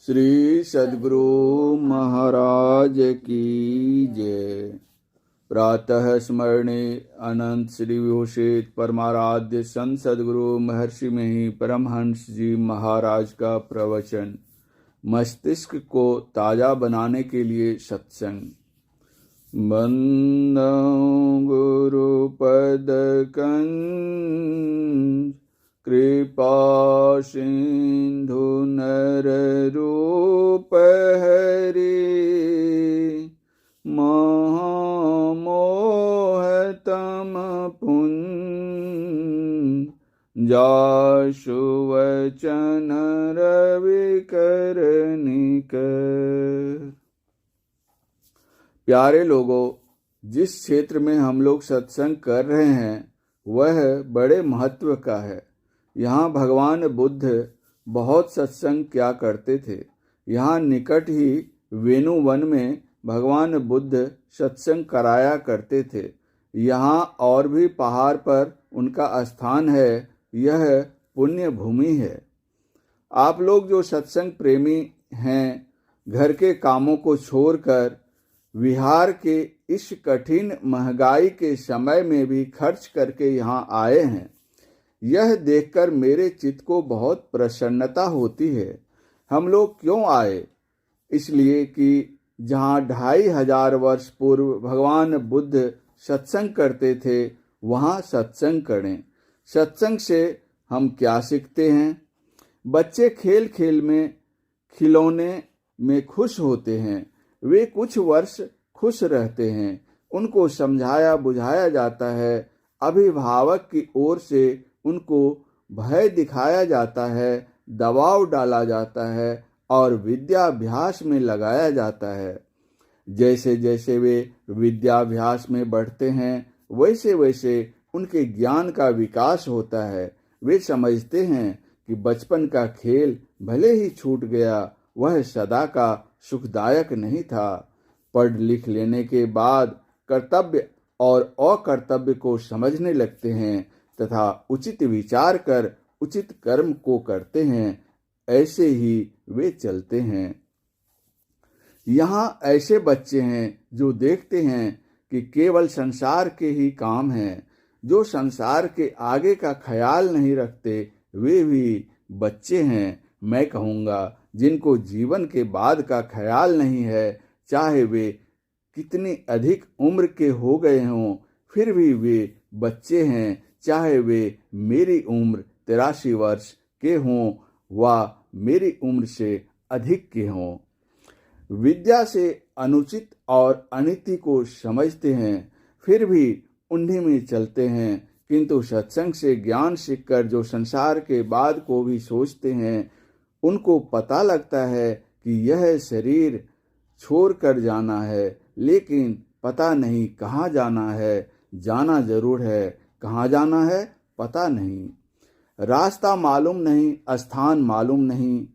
श्री सद्गुरु महाराज की जय। प्रातः स्मरणे अनंत श्री विभूषित परमाराध्य संत सद्गुरु महर्षि में ही परमहंस जी महाराज का प्रवचन। मस्तिष्क को ताजा बनाने के लिए सत्संग। बंदो गुरु पद कंज कृपा सिंधु नर रूप हरि महामोह तम पुंज जासु वचन रवि करनिक। प्यारे लोगों, जिस क्षेत्र में हम लोग सत्संग कर रहे हैं वह बड़े महत्व का है। यहाँ भगवान बुद्ध बहुत सत्संग क्या करते थे। यहाँ निकट ही वेणु वन में भगवान बुद्ध सत्संग कराया करते थे। यहाँ और भी पहाड़ पर उनका स्थान है। यह पुण्य भूमि है। आप लोग जो सत्संग प्रेमी हैं, घर के कामों को छोड़कर विहार के इस कठिन महंगाई के समय में भी खर्च करके यहाँ आए हैं, यह देखकर मेरे चित्त को बहुत प्रसन्नता होती है। हम लोग क्यों आए? इसलिए कि जहाँ 2500 वर्ष पूर्व भगवान बुद्ध सत्संग करते थे वहाँ सत्संग करें। सत्संग से हम क्या सीखते हैं? बच्चे खेल खेल में खिलौने में खुश होते हैं। वे कुछ वर्ष खुश रहते हैं। उनको समझाया बुझाया जाता है। अभिभावक की ओर से उनको भय दिखाया जाता है, दबाव डाला जाता है और विद्याभ्यास में लगाया जाता है। जैसे जैसे वे विद्याभ्यास में बढ़ते हैं वैसे वैसे उनके ज्ञान का विकास होता है। वे समझते हैं कि बचपन का खेल भले ही छूट गया, वह सदा का सुखदायक नहीं था। पढ़ लिख लेने के बाद कर्तव्य और अकर्तव्य को समझने लगते हैं तथा उचित विचार कर उचित कर्म को करते हैं। ऐसे ही वे चलते हैं। यहाँ ऐसे बच्चे हैं जो देखते हैं कि केवल संसार के ही काम हैं। जो संसार के आगे का ख्याल नहीं रखते वे भी बच्चे हैं। मैं कहूँगा जिनको जीवन के बाद का ख्याल नहीं है, चाहे वे कितनी अधिक उम्र के हो गए हों, फिर भी वे बच्चे हैं। चाहे वे मेरी उम्र 83 वर्ष के हों व मेरी उम्र से अधिक के हों। विद्या से अनुचित और अनिति को समझते हैं, फिर भी उन्हीं में चलते हैं। किंतु सत्संग से ज्ञान सीखकर जो संसार के बाद को भी सोचते हैं, उनको पता लगता है कि यह शरीर छोड़ कर जाना है, लेकिन पता नहीं कहाँ जाना है। जाना जरूर है, कहाँ जाना है पता नहीं। रास्ता मालूम नहीं, स्थान मालूम नहीं।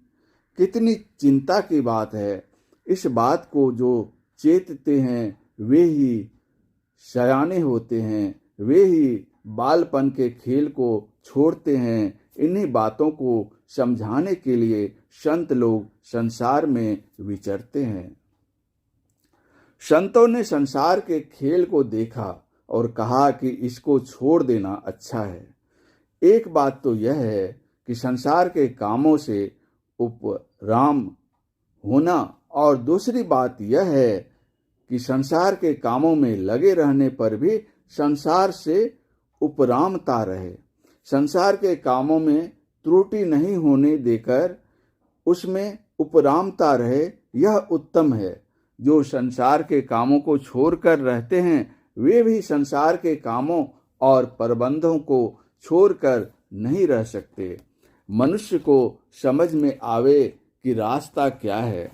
कितनी चिंता की बात है। इस बात को जो चेतते हैं वे ही सयाने होते हैं, वे ही बालपन के खेल को छोड़ते हैं। इन्हीं बातों को समझाने के लिए संत लोग संसार में विचरते हैं। संतों ने संसार के खेल को देखा और कहा कि इसको छोड़ देना अच्छा है। एक बात तो यह है कि संसार के कामों से उपराम होना, और दूसरी बात यह है कि संसार के कामों में लगे रहने पर भी संसार से उपरामता रहे। संसार के कामों में त्रुटि नहीं होने देकर उसमें उपरामता रहे, यह उत्तम है। जो संसार के कामों को छोड़कर रहते हैं वे भी संसार के कामों और प्रबंधों को छोड़कर नहीं रह सकते। मनुष्य को समझ में आवे कि रास्ता क्या है,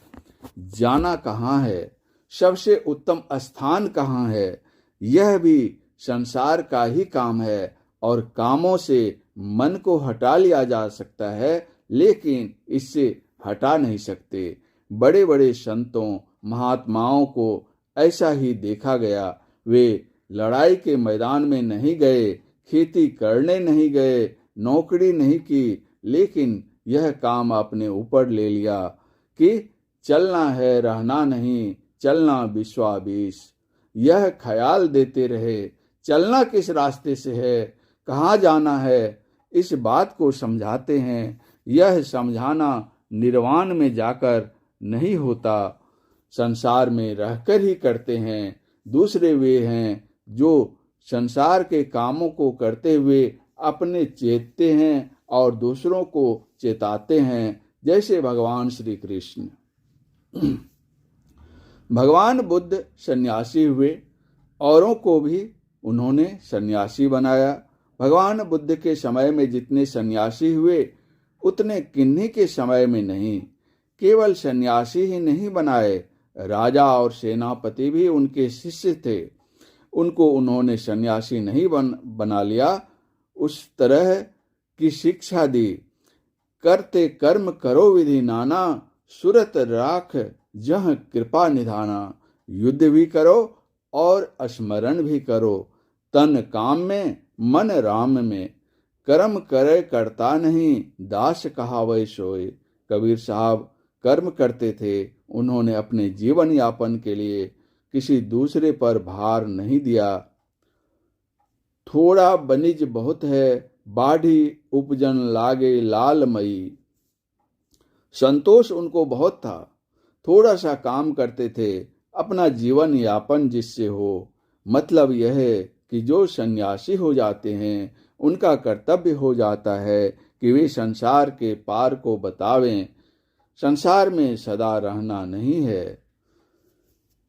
जाना कहाँ है, सबसे उत्तम स्थान कहाँ है, यह भी संसार का ही काम है। और कामों से मन को हटा लिया जा सकता है, लेकिन इससे हटा नहीं सकते। बड़े बड़े संतों महात्माओं को ऐसा ही देखा गया। वे लड़ाई के मैदान में नहीं गए, खेती करने नहीं गए, नौकरी नहीं की, लेकिन यह काम अपने ऊपर ले लिया कि चलना है रहना नहीं, चलना विश्वाबीस। यह ख्याल देते रहे चलना किस रास्ते से है, कहाँ जाना है, इस बात को समझाते हैं। यह समझाना निर्वाण में जाकर नहीं होता, संसार में रहकर ही करते हैं। दूसरे वे हैं जो संसार के कामों को करते हुए अपने चेतते हैं और दूसरों को चेताते हैं, जैसे भगवान श्री कृष्ण। भगवान बुद्ध सन्यासी हुए, औरों को भी उन्होंने सन्यासी बनाया। भगवान बुद्ध के समय में जितने सन्यासी हुए उतने किन्हीं के समय में नहीं। केवल सन्यासी ही नहीं बनाए, राजा और सेनापति भी उनके शिष्य थे। उनको उन्होंने सन्यासी नहीं बना लिया, उस तरह की शिक्षा दी। करते कर्म करो विधि नाना, सुरत राख जह कृपा निधाना। युद्ध भी करो और स्मरण भी करो, तन काम में मन राम में। कर्म करे करता नहीं, दास कहावै सोए। कबीर साहब कर्म करते थे, उन्होंने अपने जीवन यापन के लिए किसी दूसरे पर भार नहीं दिया। थोड़ा बनिज बहुत है, बाढ़ी उपजन लागे लालमयी। संतोष उनको बहुत था, थोड़ा सा काम करते थे, अपना जीवन यापन जिससे हो। मतलब यह है कि जो सन्यासी हो जाते हैं उनका कर्तव्य हो जाता है कि वे संसार के पार को बतावें, संसार में सदा रहना नहीं है।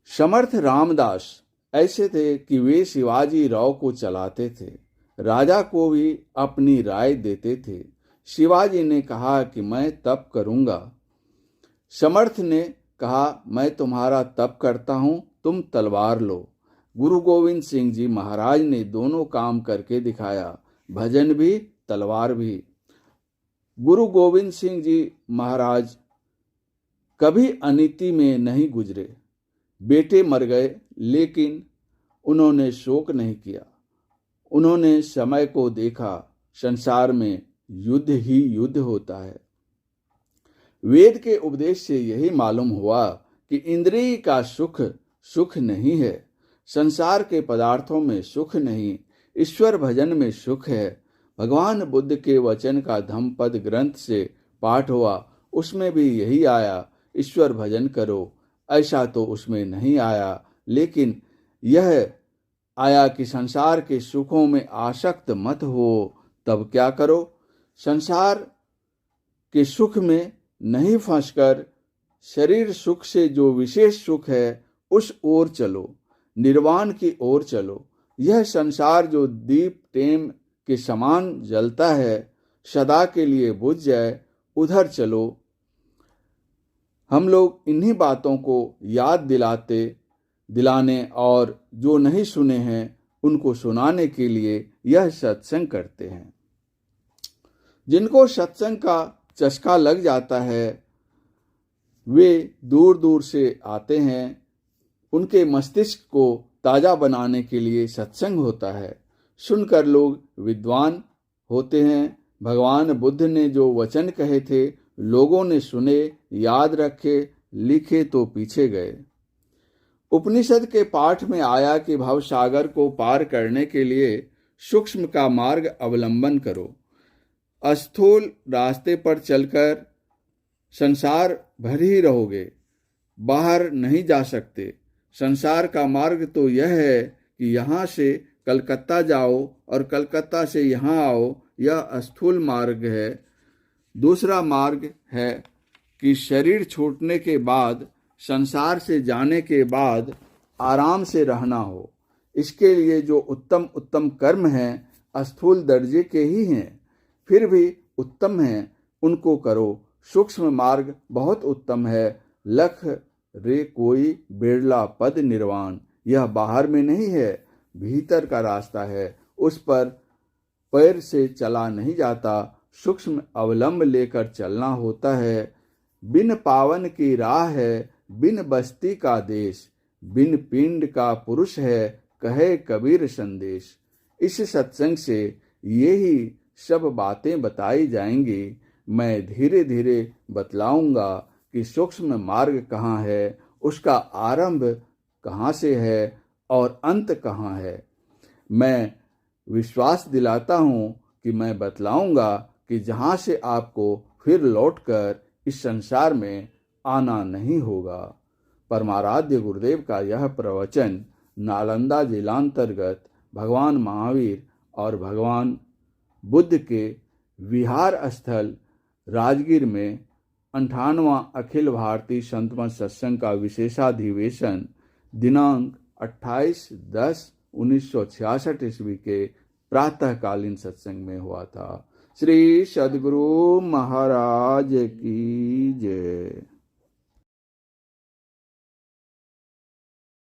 समर्थ रामदास ऐसे थे कि वे शिवाजी राव को चलाते थे, राजा को भी अपनी राय देते थे। शिवाजी ने कहा कि मैं तप करूंगा, समर्थ ने कहा मैं तुम्हारा तप करता हूं, तुम तलवार लो। गुरु गोविंद सिंह जी महाराज ने दोनों काम करके दिखाया, भजन भी तलवार भी। गुरु गोविंद सिंह जी महाराज कभी अनीति में नहीं गुजरे। बेटे मर गए लेकिन उन्होंने शोक नहीं किया। उन्होंने समय को देखा, संसार में युद्ध ही युद्ध होता है। वेद के उपदेश से यही मालूम हुआ कि इंद्रिय का सुख सुख नहीं है, संसार के पदार्थों में सुख नहीं, ईश्वर भजन में सुख है। भगवान बुद्ध के वचन का धम्मपद ग्रंथ से पाठ हुआ, उसमें भी यही आया, ईश्वर भजन करो। ऐसा तो उसमें नहीं आया, लेकिन यह आया कि संसार के सुखों में आसक्त मत हो। तब क्या करो? संसार के सुख में नहीं फंसकर शरीर सुख से जो विशेष सुख है उस ओर चलो, निर्वाण की ओर चलो। यह संसार जो दीप टेम के समान जलता है, सदा के लिए बुझ जाए, उधर चलो। हम लोग इन्हीं बातों को याद दिलाने और जो नहीं सुने हैं उनको सुनाने के लिए यह सत्संग करते हैं। जिनको सत्संग का चस्का लग जाता है वे दूर दूर से आते हैं। उनके मस्तिष्क को ताज़ा बनाने के लिए सत्संग होता है। सुनकर लोग विद्वान होते हैं। भगवान बुद्ध ने जो वचन कहे थे लोगों ने सुने, याद रखे, लिखे तो पीछे गए। उपनिषद के पाठ में आया कि भवसागर को पार करने के लिए सूक्ष्म का मार्ग अवलंबन करो। स्थूल रास्ते पर चलकर संसार भर ही रहोगे, बाहर नहीं जा सकते। संसार का मार्ग तो यह है कि यहाँ से कलकत्ता जाओ और कलकत्ता से यहाँ आओ, यह स्थूल मार्ग है। दूसरा मार्ग है कि शरीर छूटने के बाद, संसार से जाने के बाद आराम से रहना हो। इसके लिए जो उत्तम उत्तम कर्म हैं स्थूल दर्जे के ही हैं, फिर भी उत्तम हैं, उनको करो। सूक्ष्म मार्ग बहुत उत्तम है। लख रे कोई बिरला पद निर्वाण, यह बाहर में नहीं है, भीतर का रास्ता है। उस पर पैर से चला नहीं जाता, सूक्ष्म अवलंब लेकर चलना होता है। बिन पावन की राह है, बिन बस्ती का देश, बिन पिंड का पुरुष है, कहे कबीर संदेश। इस सत्संग से यही सब बातें बताई जाएंगी। मैं धीरे धीरे बतलाऊंगा कि सूक्ष्म मार्ग कहाँ है, उसका आरंभ कहाँ से है और अंत कहाँ है। मैं विश्वास दिलाता हूँ कि मैं बतलाऊंगा कि जहाँ से आपको फिर लौटकर इस संसार में आना नहीं होगा। परमाराध्य गुरुदेव का यह प्रवचन नालंदा जिलांतर्गत भगवान महावीर और भगवान बुद्ध के विहार स्थल राजगीर में 58वां अखिल भारतीय संत मत सत्संग का विशेषाधिवेशन दिनांक 28/10/1966 ईस्वी के प्रातःकालीन सत्संग में हुआ था। श्री सद्गुरु महाराज की जय।